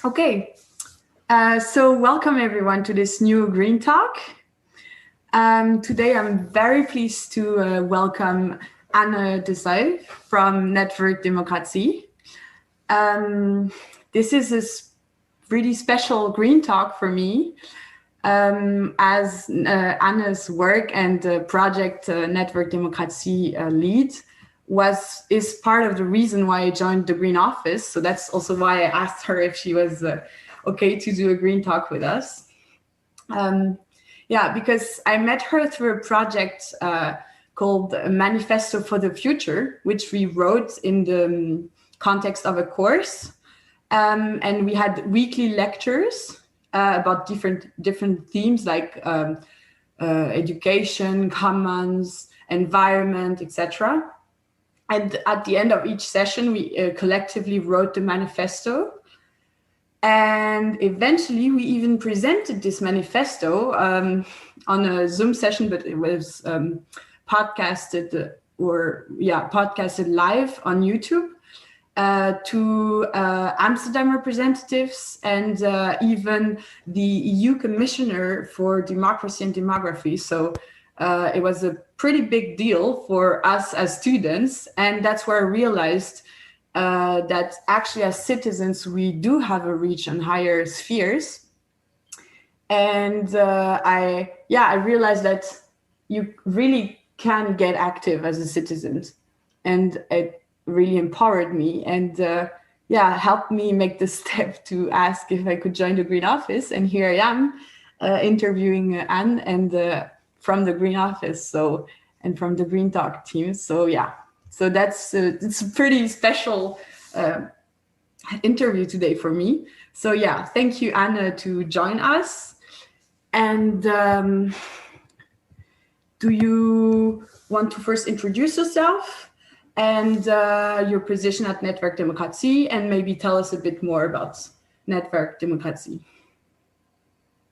Okay, so welcome everyone to this new Green Talk. Today I'm very pleased to welcome Anne De Zeeuw from Netwerk Democratie. This is a really special Green Talk for me, as Anne's work and project Netwerk Democratie lead is part of the reason why I joined the Green Office. So that's also why I asked her if she was okay to do a Green Talk with us. Yeah, because I met her through a project called Manifesto for the Future, which we wrote in the context of a course. And we had weekly lectures about different themes like education, commons, environment, etc. And at the end of each session, we collectively wrote the manifesto. And eventually, we even presented this manifesto on a Zoom session, but it was podcasted live on YouTube to Amsterdam representatives and even the EU Commissioner for Democracy and Demography. So it was a pretty big deal for us as students. And that's where I realized that actually as citizens, we do have a reach on higher spheres. And I realized that you really can get active as a citizen. And it really empowered me and helped me make the step to ask if I could join the Green Office. And here I am interviewing Anne and from the Green Office, and from the Green Talk team. So that's it's a pretty special interview today for me. So thank you, Anne, to join us. And do you want to first introduce yourself and your position at Netwerk Democratie, and maybe tell us a bit more about Netwerk Democratie?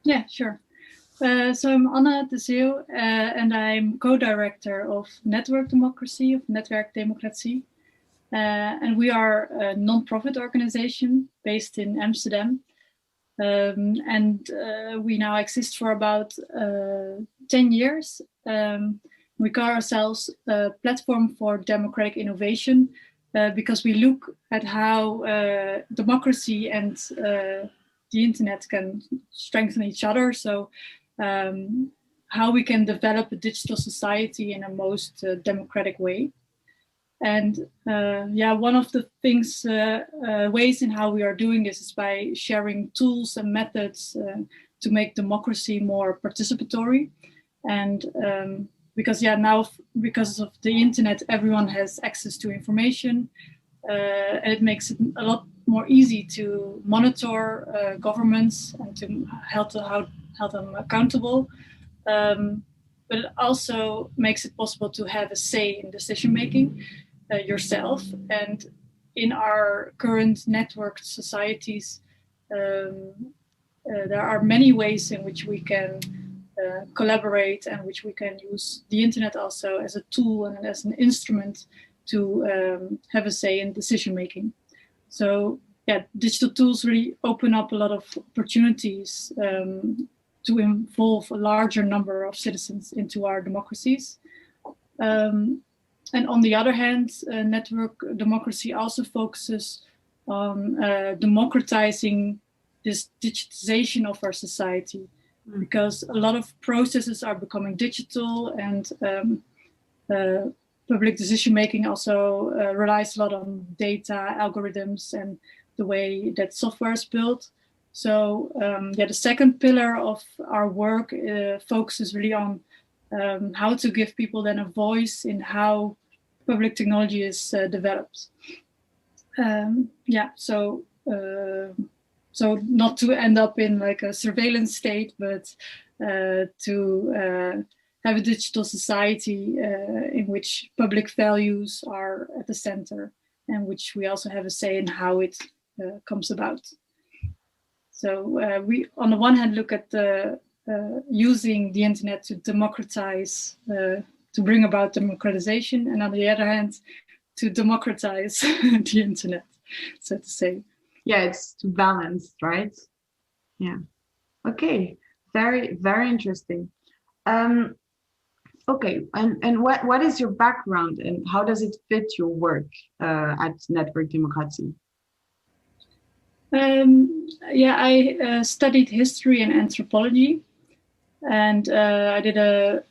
Yeah, sure. So I'm Anne De Zeeuw, and I'm co-director of Netwerk Democratie, of Netwerk Democratie. And we are a non-profit organization based in Amsterdam. And we now exist for about 10 years. We call ourselves a platform for democratic innovation because we look at how democracy and the internet can strengthen each other. So how we can develop a digital society in a most democratic way. And one of the things, ways in how we are doing this is by sharing tools and methods to make democracy more participatory. And because now, because of the internet, everyone has access to information, and it makes it a lot more easy to monitor governments and to help them accountable. But it also makes it possible to have a say in decision making yourself. And in our current networked societies, there are many ways in which we can collaborate and which we can use the internet also as a tool and as an instrument to have a say in decision making. So digital tools really open up a lot of opportunities to involve a larger number of citizens into our democracies. And on the other hand, Network Democracy also focuses on democratizing this digitization of our society, because a lot of processes are becoming digital, and public decision making also relies a lot on data, algorithms, and the way that software is built. So the second pillar of our work focuses really on how to give people then a voice in how public technology is developed. So not to end up in like a surveillance state, but to have a digital society in which public values are at the center, and which we also have a say in how it comes about. So we, on the one hand, look at using the internet to democratize, to bring about democratization, and on the other hand, to democratize the internet, so to say. Yeah, it's balanced, right? Yeah. Okay. Very, very interesting. Um, okay. And what is your background and how does it fit your work at Netwerk Democratie? Yeah, I studied history and anthropology, and I did a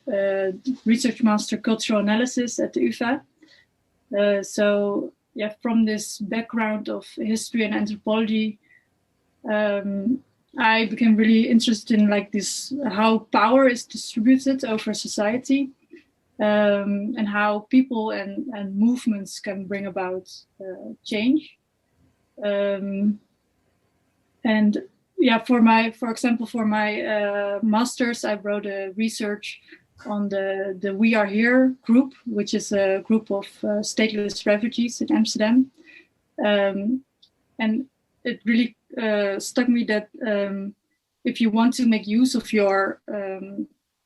research master cultural analysis at the UvA. So yeah, from this background of history and anthropology, I became really interested in like this, how power is distributed over society, and how people and movements can bring about change. And yeah, for example, for my master's, I wrote a research on the We Are Here group, which is a group of stateless refugees in Amsterdam. And it really struck me that if you want to make use of your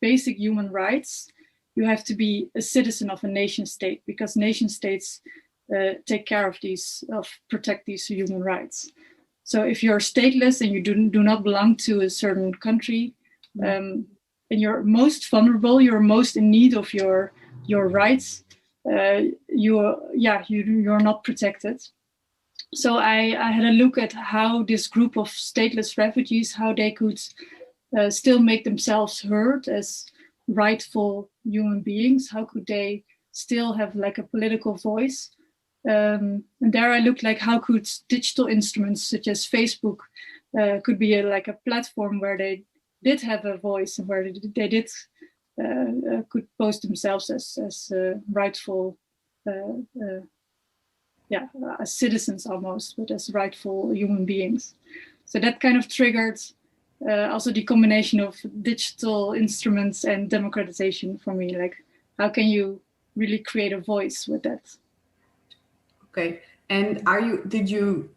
basic human rights, you have to be a citizen of a nation state, because nation states take care of protect these human rights. So if you're stateless and you do not belong to a certain country, and you're most vulnerable, you're most in need of your rights, you're not protected. So I had a look at how this group of stateless refugees, how they could still make themselves heard as rightful human beings. How could they still have like a political voice? And there I looked like how could digital instruments such as Facebook could be like a platform where they did have a voice and where they did could post themselves as rightful as citizens almost, but as rightful human beings. So that kind of triggered also the combination of digital instruments and democratization for me. Like, how can you really create a voice with that? Okay. And did you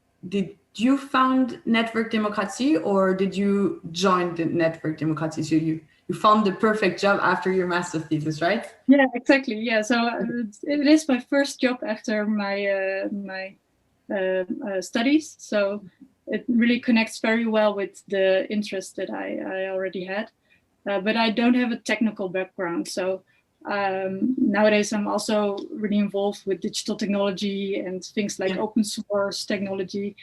found Netwerk Democratie or did you join the Netwerk Democratie? So you found the perfect job after your master's thesis, right? Yeah, exactly. Yeah, so it is my first job after my studies. So it really connects very well with the interest that I already had. But I don't have a technical background. So nowadays I'm also really involved with digital technology and things like open source technology.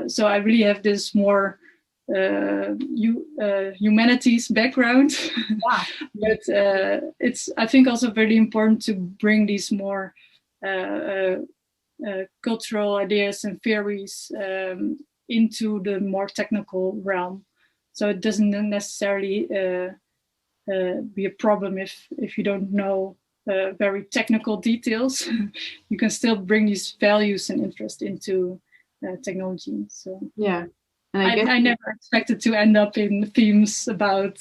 So I really have this more humanities background. But it's, I think, also very important to bring these more cultural ideas and theories into the more technical realm. So it doesn't necessarily be a problem if you don't know very technical details. You can still bring these values and interest into technology. So yeah, and I never expected to end up in themes about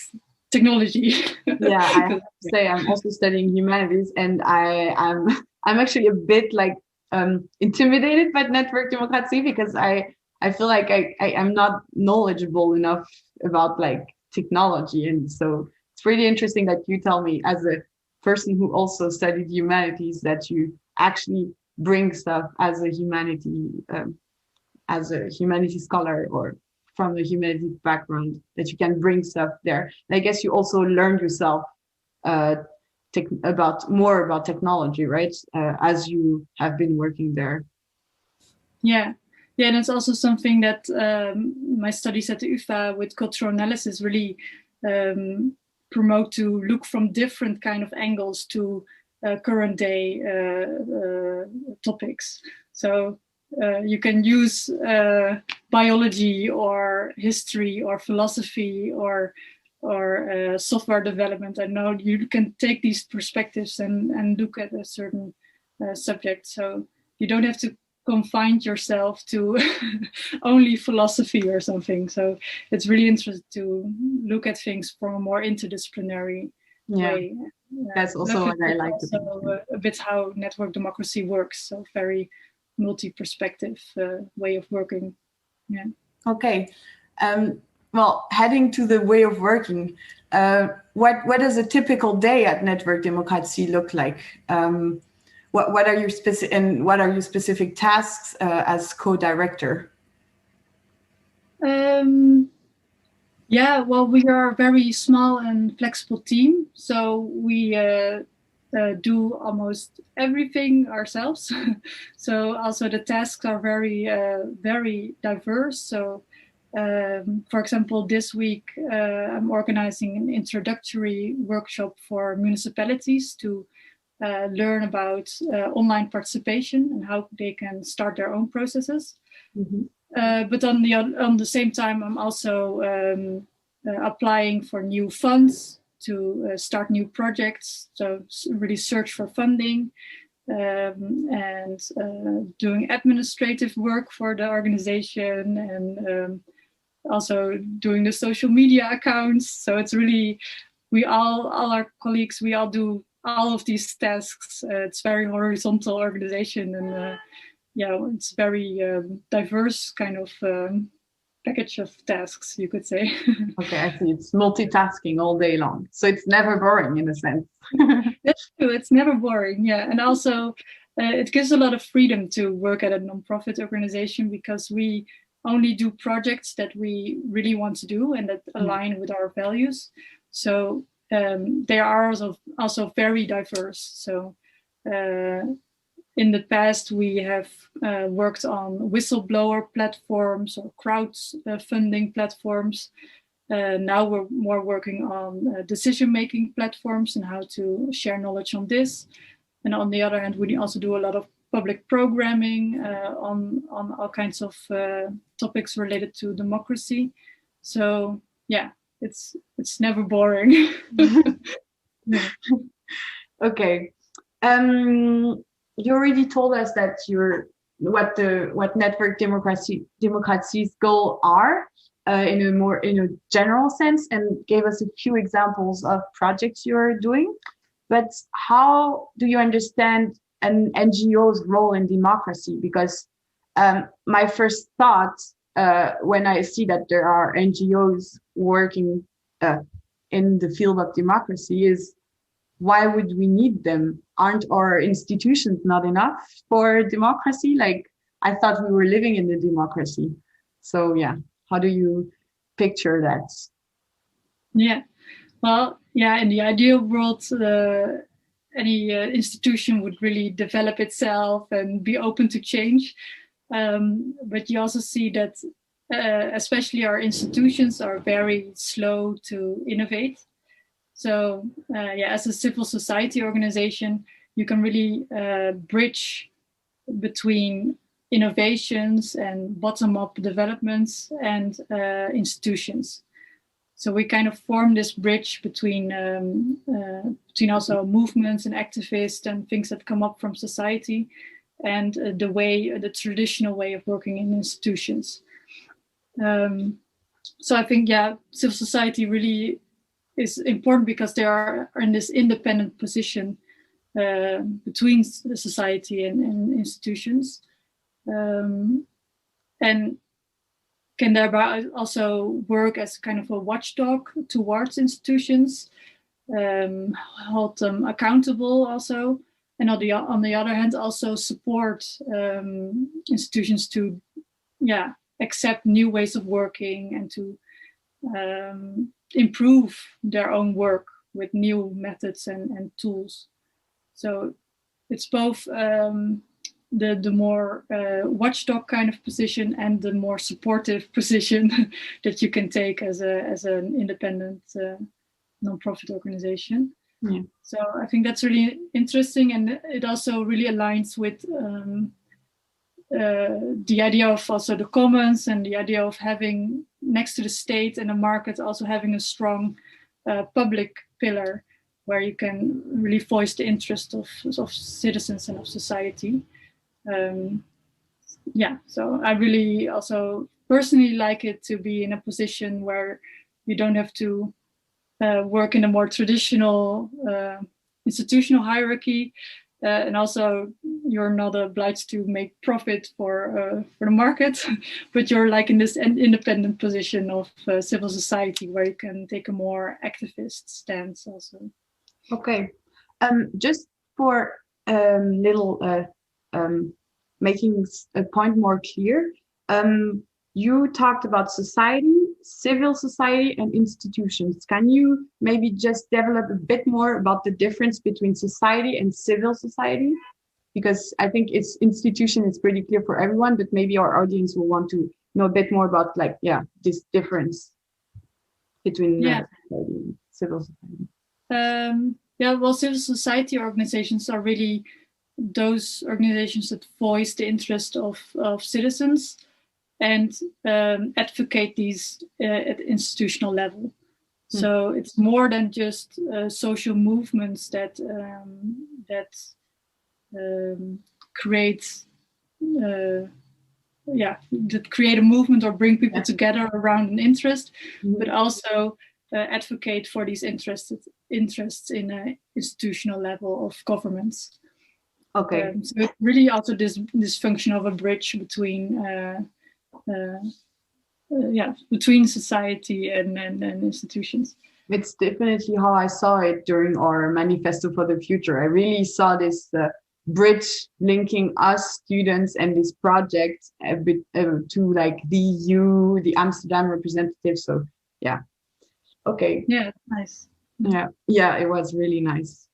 technology. Yeah, I have to say I'm also studying humanities, and I'm actually a bit like intimidated by Netwerk Democratie because I feel like I'm not knowledgeable enough about like technology, and so it's really interesting that you tell me as a person who also studied humanities that you actually bring stuff as a humanities scholar or from a humanities background, that you can bring stuff there. And I guess you also learned yourself more about technology, right? As you have been working there. Yeah, and it's also something that my studies at the UvA with cultural analysis really promote, to look from different kind of angles to current day topics. So you can use biology or history or philosophy or software development. I know you can take these perspectives and look at a certain subject. So you don't have to confine yourself to only philosophy or something. So it's really interesting to look at things from a more interdisciplinary way. That's also what I like. Also a bit how network democracy works. So very multi-perspective way of working. Yeah. Okay. Well, heading to the way of working, what does a typical day at Netwerk Democratie look like? What are your specific tasks as co-director? Yeah, well, we are a very small and flexible team, so we do almost everything ourselves. So also the tasks are very diverse. So, for example, this week I'm organizing an introductory workshop for municipalities to learn about online participation and how they can start their own processes. Mm-hmm. But on the same time, I'm also applying for new funds to start new projects. So really search for funding and doing administrative work for the organization and also doing the social media accounts. So it's really, all our colleagues, we all do all of these tasks. It's very horizontal organization and yeah, it's very diverse kind of package of tasks, you could say. Okay, I see. It's multitasking all day long. So it's never boring in a sense. That's true. It's never boring. Yeah. And also, it gives a lot of freedom to work at a nonprofit organization because we only do projects that we really want to do and that align with our values. So they are also very diverse. So in the past, we have worked on whistleblower platforms or crowdfunding platforms. Now we're more working on decision-making platforms and how to share knowledge on this. And on the other hand, we also do a lot of public programming on all kinds of topics related to democracy. So yeah, it's never boring. Okay. You already told us that what Netwerk Democratie's goals are in a general sense, and gave us a few examples of projects you're doing. But how do you understand an NGO's role in democracy? Because my first thought when I see that there are NGOs working in the field of democracy is, why would we need them? Aren't our institutions not enough for democracy? Like, I thought we were living in the democracy. So yeah, how do you picture that? Yeah, well, yeah, in the ideal world, any institution would really develop itself and be open to change. But you also see that especially our institutions are very slow to innovate. So yeah, as a civil society organization, you can really bridge between innovations and bottom-up developments and institutions. So we kind of form this bridge between also movements and activists and things that come up from society and the traditional way of working in institutions. So I think, yeah, civil society really is important because they are in this independent position between the society and institutions, and can thereby also work as kind of a watchdog towards institutions, hold them accountable also, and on the other hand also support institutions to accept new ways of working and to improve their own work with new methods and tools. So it's both the more watchdog kind of position and the more supportive position that you can take as an independent nonprofit organization. Yeah. So I think that's really interesting, and it also really aligns with the idea of also the commons and the idea of having next to the state and the market also having a strong public pillar where you can really voice the interest of citizens and of society. So I really also personally like it to be in a position where you don't have to work in a more traditional institutional hierarchy, and also you're not obliged to make profit for the market, but you're like in this independent position of civil society where you can take a more activist stance also. Okay, just for little making a point more clear, you talked about society, civil society and institutions. Can you maybe just develop a bit more about the difference between society and civil society? Because I think it's institution is pretty clear for everyone, but maybe our audience will want to know a bit more about this difference between society and civil society. Well, civil society organizations are really those organizations that voice the interest of citizens and advocate these at institutional level. So it's more than just social movements that create a movement or bring people together around an interest, but also advocate for these interests in an institutional level of governments. Okay. So it's really also this function of a bridge between between society and institutions. It's definitely how I saw it during our Manifesto for the Future. I really saw this bridge linking us students and this project a bit to like the EU, the Amsterdam representative. So yeah. Okay. Yeah, nice. Yeah, it was really nice.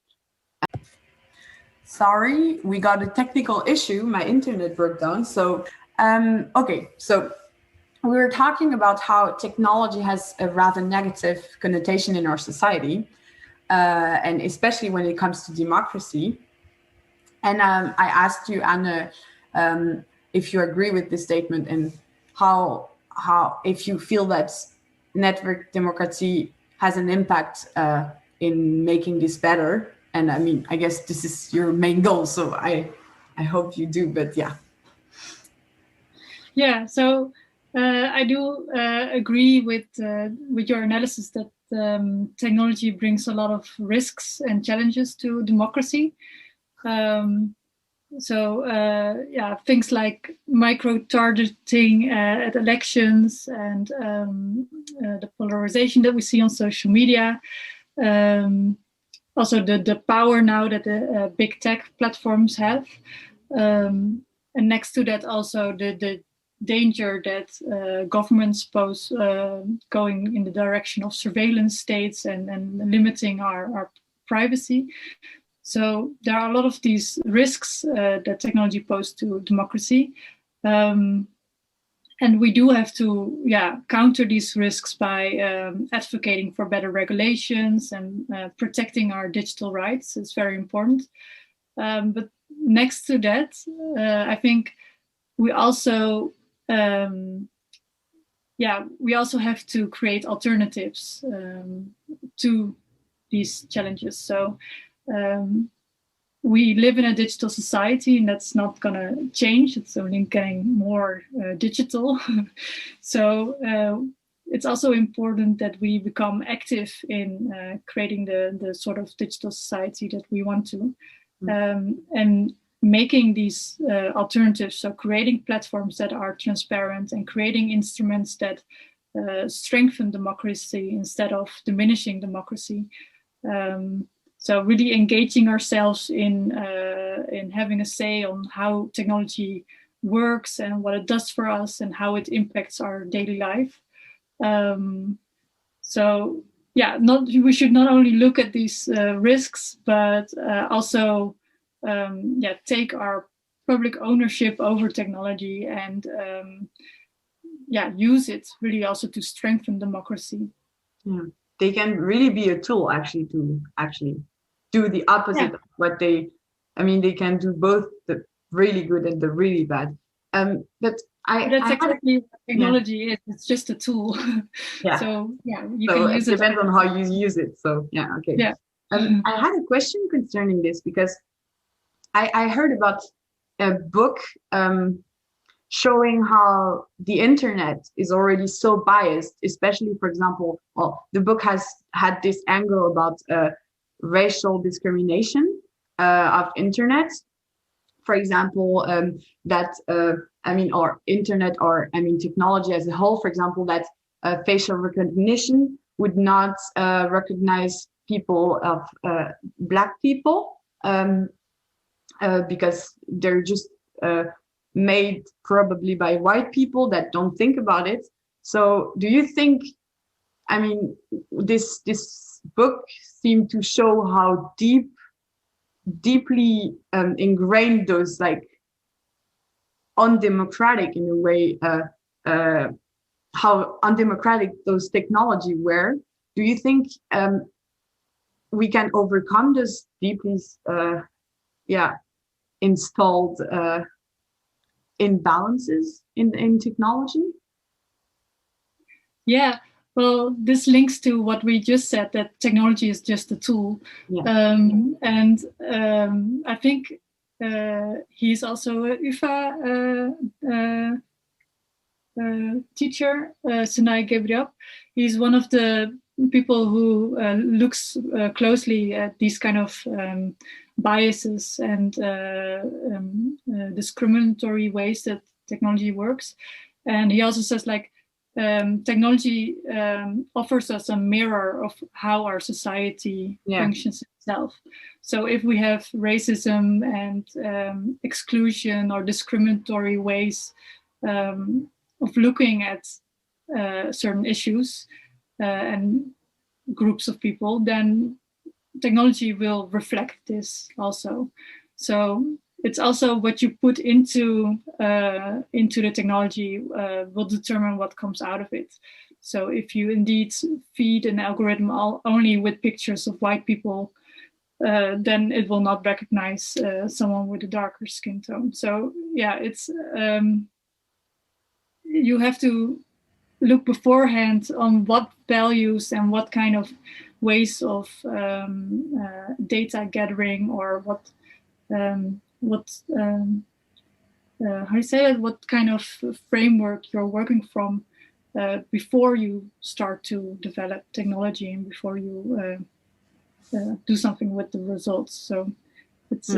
Sorry, we got a technical issue. My internet broke down. So, okay. So we were talking about how technology has a rather negative connotation in our society, and especially when it comes to democracy. And I asked you, Anne, if you agree with this statement and how if you feel that Netwerk Democratie has an impact in making this better. And I mean, I guess this is your main goal, so I hope you do. But yeah. Yeah. So I do agree with your analysis that technology brings a lot of risks and challenges to democracy. Things like micro-targeting at elections and the polarization that we see on social media. Also the power now that the big tech platforms have. And next to that also the danger that governments pose going in the direction of surveillance states and limiting our privacy. So there are a lot of these risks that technology poses to democracy. And we do have to counter these risks by advocating for better regulations and protecting our digital rights. It's very important. But next to that, I think we also have to create alternatives to these challenges. So we live in a digital society, and that's not going to change. It's only getting more digital. So it's also important that we become active in creating the sort of digital society that we want to, and making these alternatives. So creating platforms that are transparent and creating instruments that strengthen democracy instead of diminishing democracy. So really engaging ourselves in having a say on how technology works and what it does for us and how it impacts our daily life. We should not only look at these risks, but also take our public ownership over technology and use it really also to strengthen democracy. Yeah. They can really be a tool actually to do the opposite of what they can do both the really good and the really bad. But that's exactly what technology is. It's just a tool. Yeah. So you can use it. It depends on how you use it. So okay. Yeah. I had a question concerning this because I heard about a book showing how the internet is already so biased, especially, for example, the book has had this angle about racial discrimination of internet. For example, or internet, or technology as a whole, for example, that facial recognition would not recognize people of Black people because they're just made probably by white people that don't think about it. So do you think, I mean, this book seemed to show how deeply ingrained those like undemocratic in a way, how undemocratic those technology were. Do you think we can overcome those deeply installed imbalances in technology? Yeah, well, this links to what we just said, that technology is just a tool. Yeah. I think he's also a UvA teacher, Sinai Gebriab. He's one of the people who looks closely at these kind of biases and discriminatory ways that technology works. And he also says, like, technology offers us a mirror of how our society functions itself. So if we have racism and exclusion or discriminatory ways of looking at certain issues and groups of people, then technology will reflect this also. So it's also what you put into the technology will determine what comes out of it. So if you indeed feed an algorithm only with pictures of white people, then it will not recognize someone with a darker skin tone. So yeah, it's you have to look beforehand on what values and what kind of ways of data gathering, or what how do you say it? What kind of framework you're working from before you start to develop technology and before you do something with the results. So it's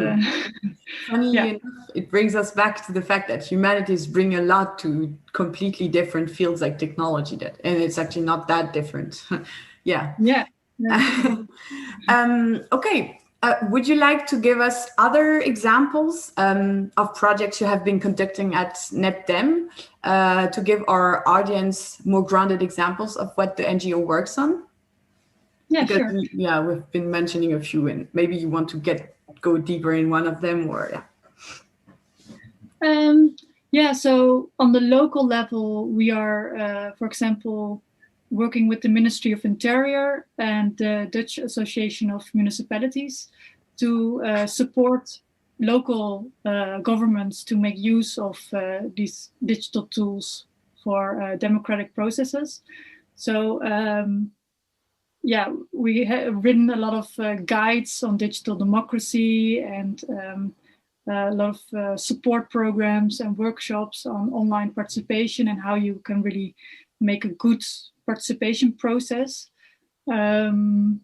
funny enough, it brings us back to the fact that humanities bring a lot to completely different fields like technology, and it's actually not that different. Yeah. Okay. Would you like to give us other examples of projects you have been conducting at NetDem to give our audience more grounded examples of what the NGO works on? Yeah, because sure. We've been mentioning a few, and maybe you want to go deeper in one of them, or so on the local level, we are, for example, working with the Ministry of Interior and the Dutch Association of Municipalities to support local governments to make use of these digital tools for democratic processes. So we have written a lot of guides on digital democracy and a lot of support programs and workshops on online participation and how you can really make a good participation process. What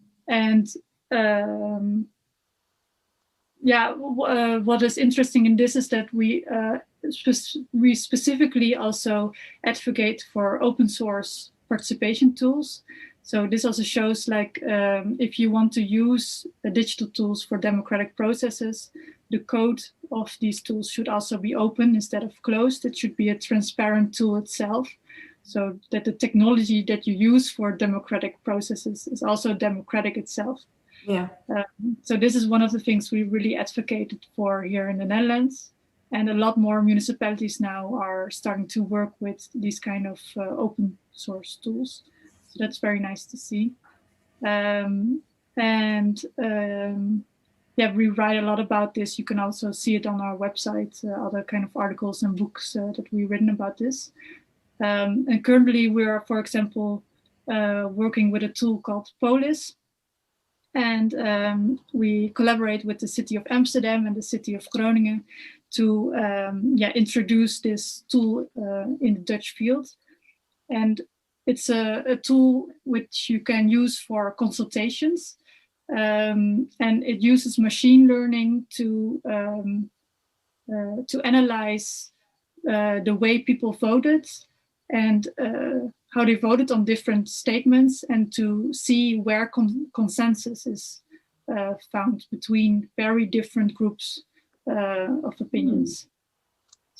is interesting in this is that we specifically also advocate for open source participation tools. So this also shows, like, if you want to use digital tools for democratic processes, the code of these tools should also be open instead of closed. It should be a transparent tool itself, so that the technology that you use for democratic processes is also democratic itself. Yeah. So this is one of the things we really advocated for here in the Netherlands. And a lot more municipalities now are starting to work with these kind of open source tools. So that's very nice to see. We write a lot about this. You can also see it on our website, other kind of articles and books that we've written about this. And currently we are, for example, working with a tool called Polis. And we collaborate with the city of Amsterdam and the city of Groningen to introduce this tool in the Dutch field. And it's a tool which you can use for consultations. And it uses machine learning to analyze the way people voted and how they voted on different statements, and to see where consensus is found between very different groups of opinions.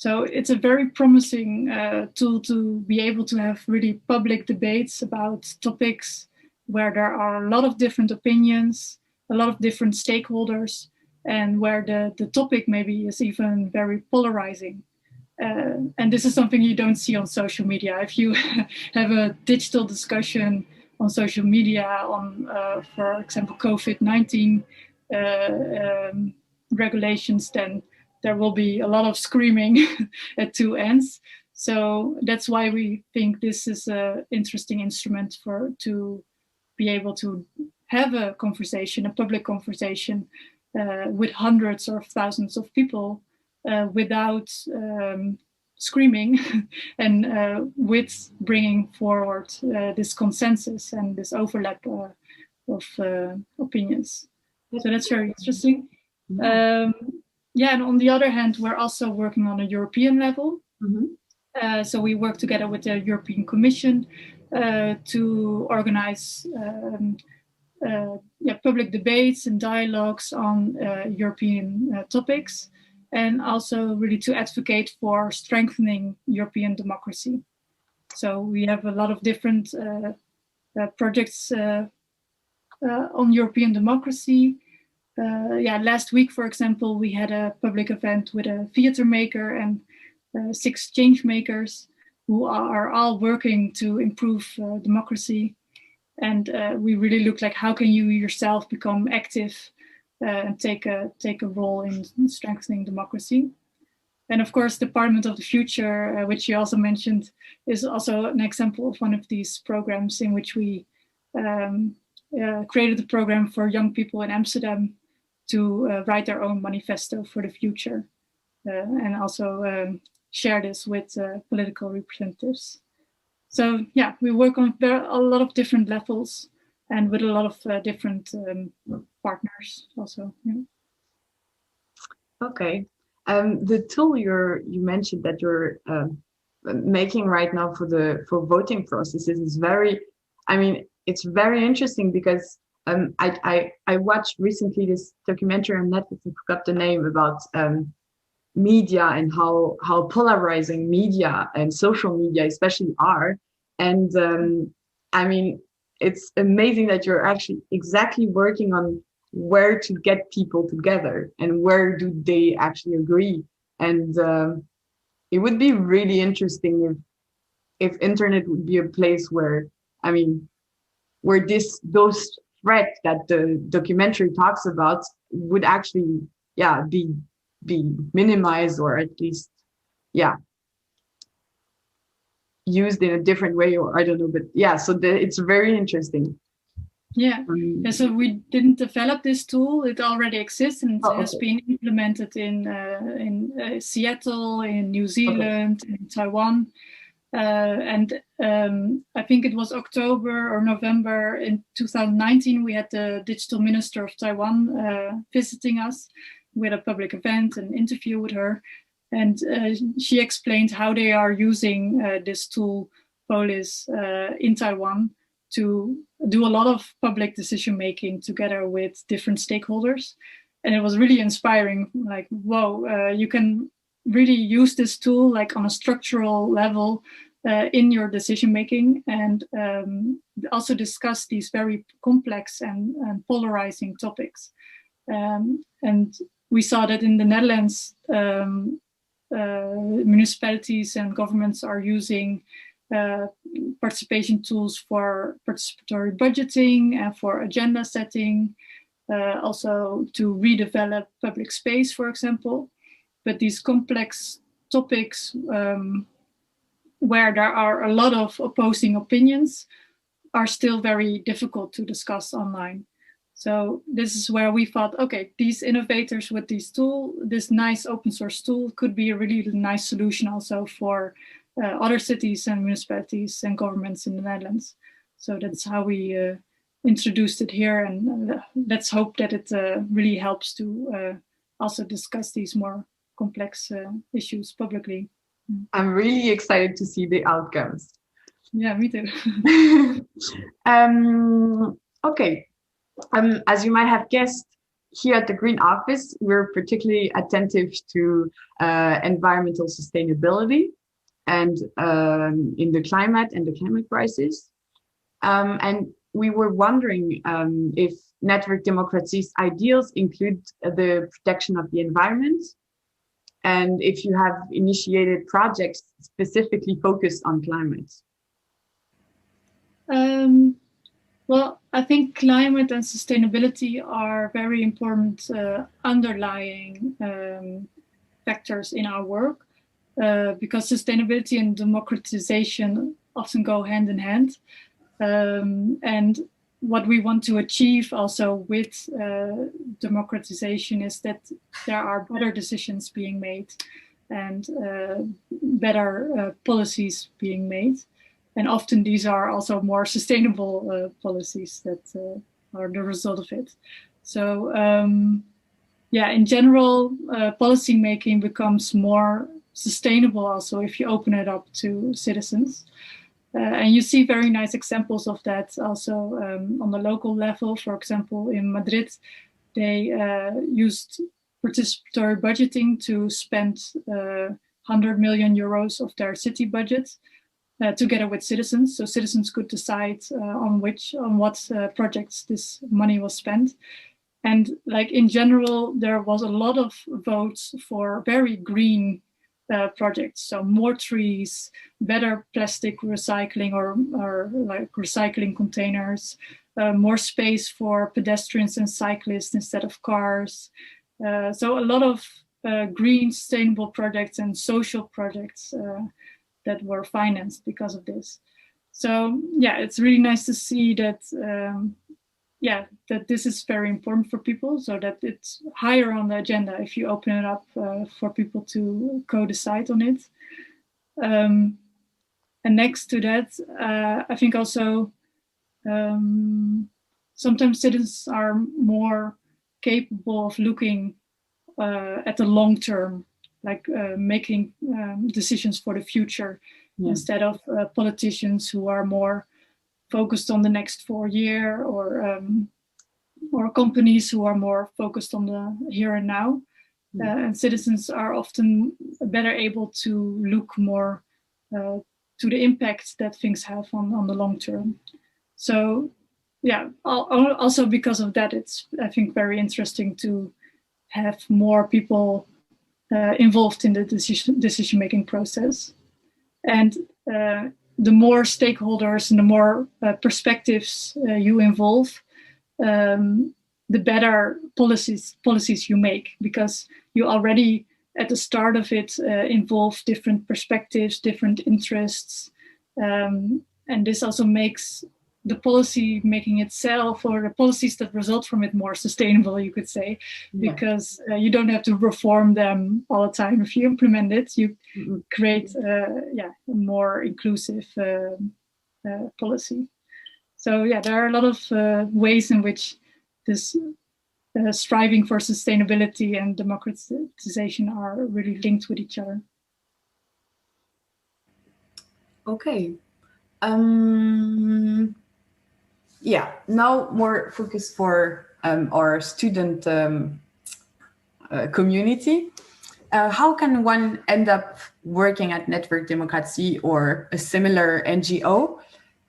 So it's a very promising tool to be able to have really public debates about topics where there are a lot of different opinions, a lot of different stakeholders, and where the topic maybe is even very polarizing. And this is something you don't see on social media. If you have a digital discussion on social media on, for example, COVID-19 regulations, then there will be a lot of screaming at two ends. So that's why we think this is an interesting instrument to be able to have a conversation, a public conversation with hundreds or thousands of people without screaming and with bringing forward this consensus and this overlap of opinions. So that's very interesting. Yeah, and on the other hand, we're also working on a European level. So we work together with the European Commission to organize public debates and dialogues on European topics, and also really to advocate for strengthening European democracy. So we have a lot of different projects on European democracy. Last week, for example, we had a public event with a theater maker and 6 change makers who are all working to improve democracy. And we really look like, how can you yourself become active and take a role in strengthening democracy? And of course, the Parliament of the Future, which you also mentioned, is also an example of one of these programs in which we created a program for young people in Amsterdam to write their own manifesto for the future, and also share this with political representatives. So yeah, we work on a lot of different levels and with a lot of different partners also. Yeah. Okay, the tool you mentioned that you're making right now for voting processes is very, I mean, it's very interesting because I watched recently this documentary on Netflix, I forgot the name, about media and how polarizing media and social media especially are. And I mean, it's amazing that you're actually exactly working on where to get people together and where do they actually agree. And it would be really interesting if internet would be a place where, I mean, where those threats that the documentary talks about would actually, be minimized, or at least, used in a different way, or I don't know, but yeah, so it's very interesting. Yeah, so we didn't develop this tool, it already exists, and it has been implemented in Seattle, in New Zealand, in Taiwan. And I think it was October or November in 2019, we had the digital minister of Taiwan visiting us. We had a public event, an interview with her, and she explained how they are using this tool, Polis, in Taiwan to do a lot of public decision making together with different stakeholders. And it was really inspiring, like, whoa, you can really use this tool like on a structural level in your decision making, and also discuss these very complex and polarizing topics. And we saw that in the Netherlands, municipalities and governments are using participation tools for participatory budgeting and for agenda setting, also to redevelop public space, for example. But these complex topics where there are a lot of opposing opinions are still very difficult to discuss online. So this is where we thought, okay, these innovators with this nice open source tool could be a really nice solution also for other cities and municipalities and governments in the Netherlands. So that's how we introduced it here, and let's hope that it really helps to also discuss these more complex issues publicly. I'm really excited to see the outcomes. Yeah, me too. Okay. As you might have guessed, here at the Green Office, we're particularly attentive to environmental sustainability and in the climate and the climate crisis. And we were wondering if Netwerk Democratie's ideals include the protection of the environment, and if you have initiated projects specifically focused on climate. Well, I think climate and sustainability are very important underlying factors in our work, because sustainability and democratization often go hand in hand. And what we want to achieve also with democratization is that there are better decisions being made and better policies being made. And often these are also more sustainable policies that are the result of it. So yeah, in general, policy making becomes more sustainable also if you open it up to citizens. And you see very nice examples of that also on the local level. For example, in Madrid, they used participatory budgeting to spend 100 million euros of their city budget together with citizens. So citizens could decide on what projects this money was spent. And like in general, there was a lot of votes for very green projects. So more trees, better plastic recycling or like recycling containers, more space for pedestrians and cyclists instead of cars. So a lot of green sustainable projects and social projects that were financed because of this. So yeah, it's really nice to see that that this is very important for people, so that it's higher on the agenda if you open it up for people to co-decide on it. And next to that, I think also sometimes citizens are more capable of looking at the long term, like making decisions for the future, instead of politicians who are more focused on the next 4 years, or companies who are more focused on the here and now. And citizens are often better able to look more to the impact that things have on the long term. So yeah, also because of that, it's, I think, very interesting to have more people involved in the decision-making process. And the more stakeholders and the more perspectives you involve, the better policies you make, because you already at the start of it involve different perspectives, different interests, and this also makes the policy making itself, or the policies that result from it, more sustainable, you could say, because you don't have to reform them all the time. If you implement it, you create a more inclusive policy. So yeah, there are a lot of ways in which this striving for sustainability and democratization are really linked with each other. Okay. Yeah, now more focus for our student community. How can one end up working at Netwerk Democratie or a similar NGO?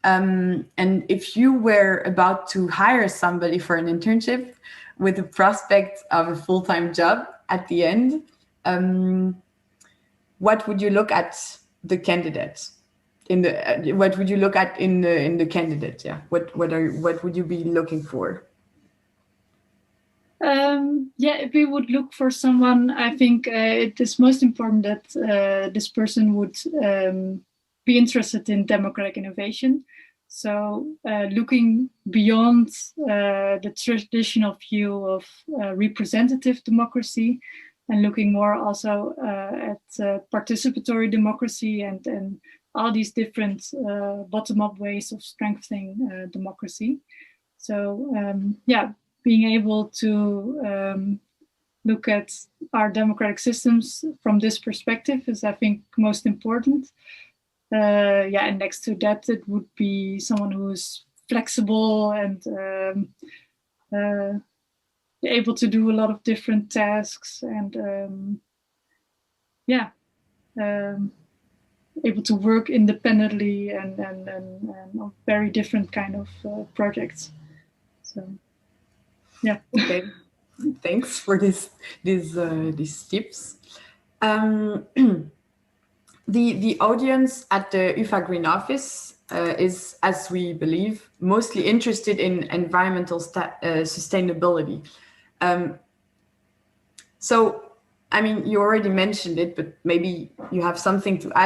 And if you were about to hire somebody for an internship with the prospect of a full-time job at the end, what would you look at the candidates? What would you look at in the candidate? Yeah, what would you be looking for? If we would look for someone, I think it is most important that this person would be interested in democratic innovation. So looking beyond the traditional view of representative democracy, and looking more also at participatory democracy and all these different bottom-up ways of strengthening democracy. So being able to look at our democratic systems from this perspective is, I think, most important. And next to that, it would be someone who is flexible and able to do a lot of different tasks and able to work independently and on very different kind of projects. So, yeah. Okay, thanks for these tips. The audience at the UvA Green Office is, as we believe, mostly interested in environmental sustainability. So, I mean, you already mentioned it, but maybe you have something to add